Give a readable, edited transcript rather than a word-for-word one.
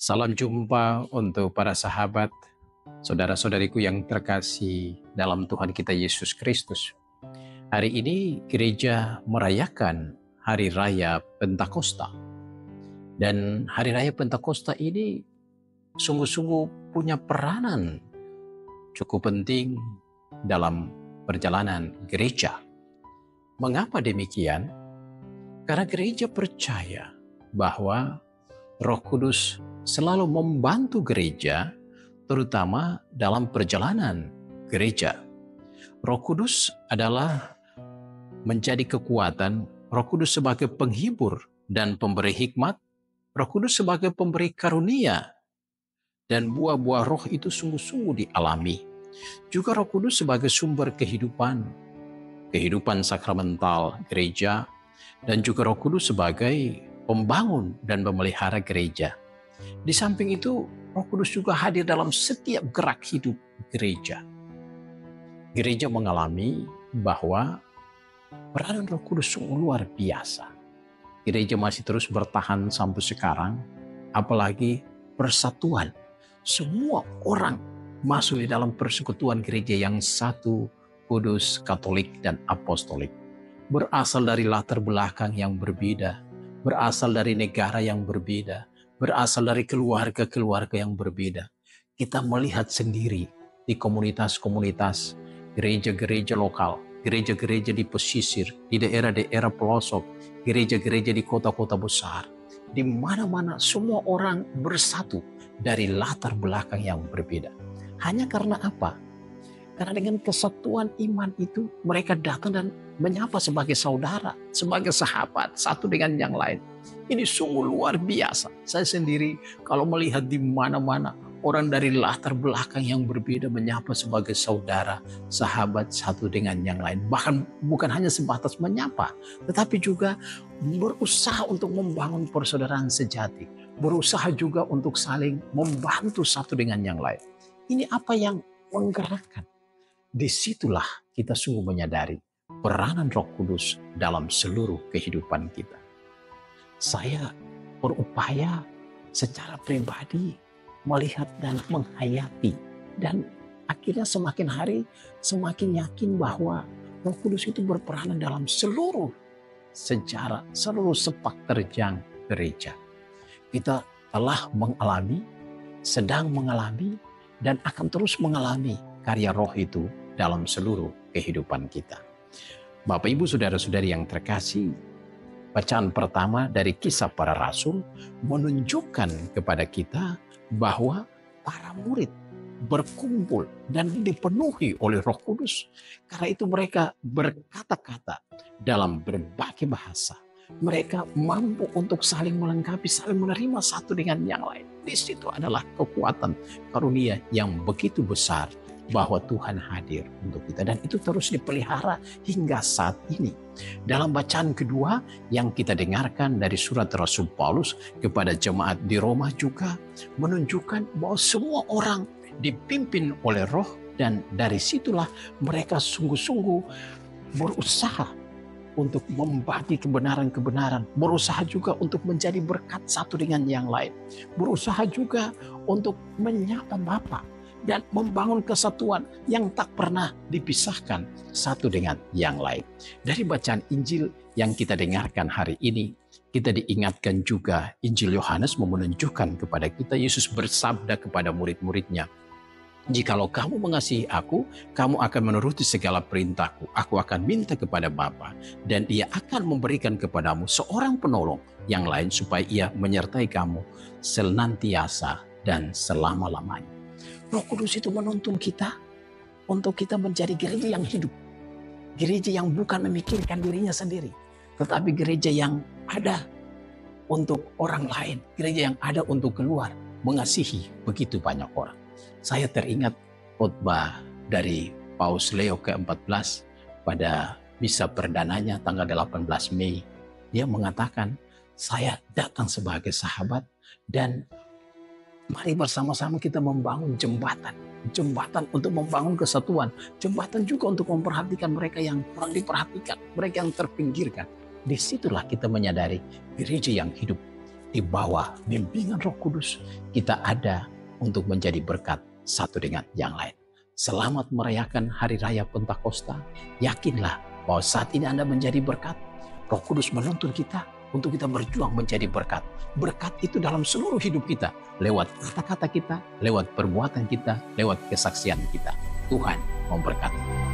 Salam jumpa untuk para sahabat, saudara-saudariku yang terkasih dalam Tuhan kita Yesus Kristus. Hari ini gereja merayakan Hari Raya Pentakosta. Dan Hari Raya Pentakosta ini sungguh-sungguh punya peranan cukup penting dalam perjalanan gereja. Mengapa demikian? Karena gereja percaya bahwa Roh Kudus selalu membantu gereja, terutama dalam perjalanan gereja. Roh Kudus adalah menjadi kekuatan, Roh Kudus sebagai penghibur dan pemberi hikmat, Roh Kudus sebagai pemberi karunia, dan buah-buah roh itu sungguh-sungguh dialami. Juga Roh Kudus sebagai sumber kehidupan sakramental gereja, dan juga Roh Kudus sebagai pembangun dan memelihara gereja. Di samping itu, Roh Kudus juga hadir dalam setiap gerak hidup gereja. Gereja mengalami bahwa peranan Roh Kudus sungguh luar biasa. Gereja masih terus bertahan sampai sekarang, apalagi persatuan. Semua orang masuk di dalam persekutuan gereja yang satu, kudus, katolik, dan apostolik. Berasal dari latar belakang yang berbeda, berasal dari negara yang berbeda, berasal dari keluarga-keluarga yang berbeda. Kita melihat sendiri di komunitas-komunitas, gereja-gereja lokal, gereja-gereja di pesisir, di daerah-daerah pelosok, gereja-gereja di kota-kota besar. Di mana-mana semua orang bersatu dari latar belakang yang berbeda. Hanya karena apa? Karena dengan kesatuan iman itu mereka datang dan menyapa sebagai saudara, sebagai sahabat, satu dengan yang lain. Ini sungguh luar biasa. Saya sendiri kalau melihat di mana-mana orang dari latar belakang yang berbeda menyapa sebagai saudara, sahabat, satu dengan yang lain. Bahkan bukan hanya sebatas menyapa, tetapi juga berusaha untuk membangun persaudaraan sejati. Berusaha juga untuk saling membantu satu dengan yang lain. Ini apa yang menggerakkan. Disitulah kita sungguh menyadari peranan Roh Kudus dalam seluruh kehidupan kita. Saya berupaya secara pribadi melihat dan menghayati, dan akhirnya semakin hari semakin yakin bahwa Roh Kudus itu berperanan dalam seluruh sejarah, seluruh sepak terjang gereja. Kita telah mengalami, sedang mengalami, dan akan terus mengalami karya Roh itu dalam seluruh kehidupan kita. Bapak, Ibu, Saudara-saudari yang terkasih, bacaan pertama dari Kisah Para Rasul menunjukkan kepada kita bahwa para murid berkumpul dan dipenuhi oleh Roh Kudus. Karena itu mereka berkata-kata dalam berbagai bahasa. Mereka mampu untuk saling melengkapi, saling menerima satu dengan yang lain. Di situ adalah kekuatan karunia yang begitu besar bahwa Tuhan hadir untuk kita, dan itu terus dipelihara hingga saat ini. Dalam bacaan kedua yang kita dengarkan dari surat Rasul Paulus kepada jemaat di Roma juga menunjukkan bahwa semua orang dipimpin oleh Roh, dan dari situlah mereka sungguh-sungguh berusaha untuk membagi kebenaran-kebenaran, berusaha juga untuk menjadi berkat satu dengan yang lain, berusaha juga untuk menyapa Bapa dan membangun kesatuan yang tak pernah dipisahkan satu dengan yang lain. Dari bacaan Injil yang kita dengarkan hari ini, kita diingatkan juga Injil Yohanes menunjukkan kepada kita Yesus bersabda kepada murid-muridnya, "Jikalau kamu mengasihi aku, kamu akan menuruti segala perintahku. Aku akan minta kepada Bapa, dan Ia akan memberikan kepadamu seorang penolong yang lain supaya Ia menyertai kamu senantiasa dan selama-lamanya." Roh Kudus itu menuntun kita untuk kita menjadi gereja yang hidup. Gereja yang bukan memikirkan dirinya sendiri, tetapi gereja yang ada untuk orang lain. Gereja yang ada untuk keluar, mengasihi begitu banyak orang. Saya teringat khotbah dari Paus Leo ke-14 pada misa perdananya tanggal 18 Mei. Dia mengatakan, "Saya datang sebagai sahabat, dan mari bersama-sama kita membangun jembatan. Jembatan untuk membangun kesatuan. Jembatan juga untuk memperhatikan mereka yang kurang diperhatikan, mereka yang terpinggirkan." Disitulah kita menyadari gereja yang hidup. di bawah bimbingan Roh Kudus, kita ada untuk menjadi berkat satu dengan yang lain. Selamat merayakan Hari Raya Pentakosta. Yakinlah bahwa saat ini Anda menjadi berkat. Roh Kudus menuntun kita untuk kita berjuang menjadi berkat. Berkat itu dalam seluruh hidup kita, lewat kata-kata kita, lewat perbuatan kita, lewat kesaksian kita. Tuhan memberkati.